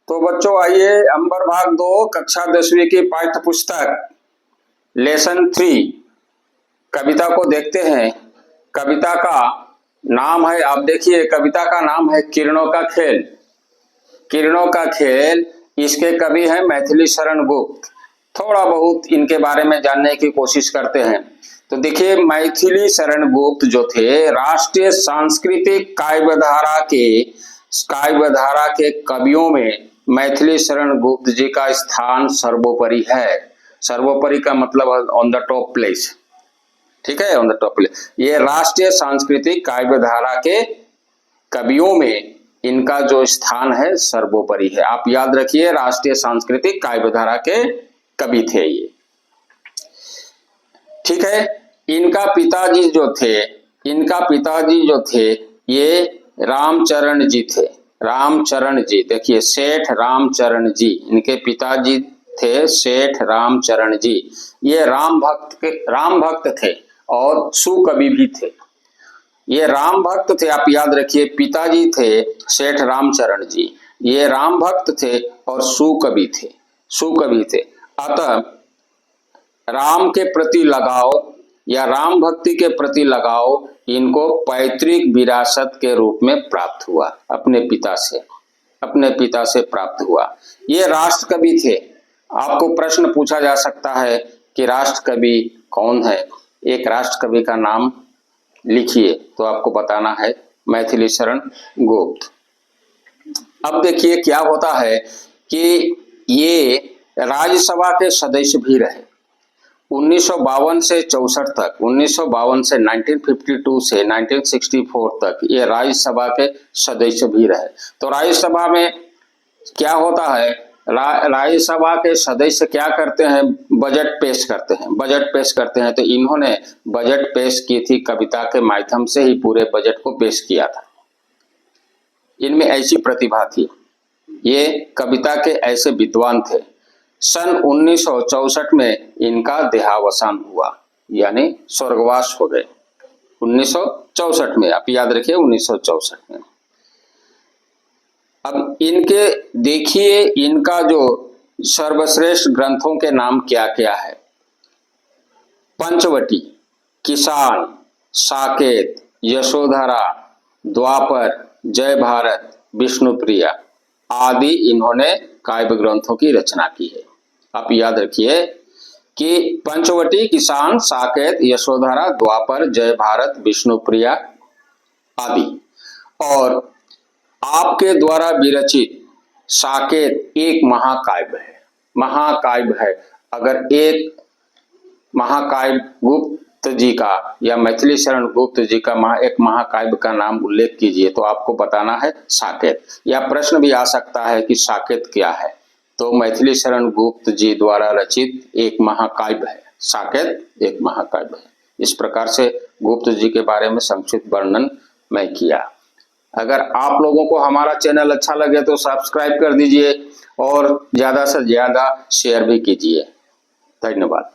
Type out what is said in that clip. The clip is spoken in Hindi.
तो बच्चों आइए अंबर भाग 2 कक्षा 10वीं की पाठ्य पुस्तक लेसन 3 कविता को देखते हैं। कविता का नाम है, आप देखिए कविता का नाम है किरणों का खेल। किरणों का खेल, इसके कवि हैं मैथिली शरण गुप्त। थोड़ा बहुत इनके बारे में जानने की कोशिश करते हैं। तो देखिए मैथिली शरण गुप्त जो थे राष्ट्रीय सांस्कृतिक काव्यधारा के कवियों में मैथिली शरण गुप्त जी का स्थान सर्वोपरि है। सर्वोपरि का मतलब ऑन द टॉप प्लेस, ठीक है, ऑन द टॉप प्लेस। ये राष्ट्रीय सांस्कृतिक काव्यधारा के कवियों में इनका जो स्थान है सर्वोपरि है। आप याद रखिए राष्ट्रीय सांस्कृतिक काव्यधारा के कवि थे ये, ठीक है। इनका पिताजी जो थे ये रामचरण जी थे। रामचरण जी, देखिए सेठ रामचरण जी, इनके पिताजी थे सेठ रामचरण जी। ये राम भक्त थे और सुकवि भी थे। ये राम भक्त थे, आप याद रखिए, पिताजी थे सेठ रामचरण जी, ये राम भक्त थे और सुकवि थे। अतः राम के प्रति लगाव या राम भक्ति के प्रति लगाव इनको पैतृक विरासत के रूप में प्राप्त हुआ, अपने पिता से प्राप्त हुआ। ये राष्ट्र कवि थे। आपको प्रश्न पूछा जा सकता है कि राष्ट्र कवि कौन है, एक राष्ट्र कवि का नाम लिखिए, तो आपको बताना है मैथिली शरण गुप्त। अब देखिए क्या होता है कि ये राज्यसभा के सदस्य भी रहे 1952 से 64 तक, 1952 से 1952 से 1964 तक ये राज्यसभा के सदस्य भी रहे। तो राज्यसभा में क्या होता है, राज्यसभा के सदस्य क्या करते हैं, बजट पेश करते हैं। तो इन्होंने बजट पेश की थी, कविता के माध्यम से ही पूरे बजट को पेश किया था। इनमें ऐसी प्रतिभा थी, ये कविता के ऐसे विद्वान थे। सन 1964 में इनका देहावसान हुआ, यानी स्वर्गवास हो गए 1964 में, आप याद रखिए 1964 में। अब इनके देखिए इनका जो सर्वश्रेष्ठ ग्रंथों के नाम क्या क्या है। पंचवटी, किसान, साकेत, यशोधरा, द्वापर, जय भारत, विष्णुप्रिया आदि इन्होंने काव्य ग्रंथों की रचना की है। आप याद रखिए कि पंचवटी, किसान, साकेत, यशोधरा, द्वापर, जय भारत, विष्णुप्रिया आदि। और आपके द्वारा विरचित साकेत एक महाकाव्य है। अगर एक महाकाव्य गुप्त जी का या मैथिली शरण गुप्त जी का एक महाकाव्य का नाम उल्लेख कीजिए, तो आपको बताना है साकेत। या प्रश्न भी आ सकता है कि साकेत क्या है, तो मैथिली शरण गुप्त जी द्वारा रचित एक महाकाव्य है, साकेत एक महाकाव्य है। इस प्रकार से गुप्त जी के बारे में संक्षिप्त वर्णन मैं किया। अगर आप लोगों को हमारा चैनल अच्छा लगे तो सब्सक्राइब कर दीजिए और ज्यादा से ज्यादा शेयर भी कीजिए। धन्यवाद।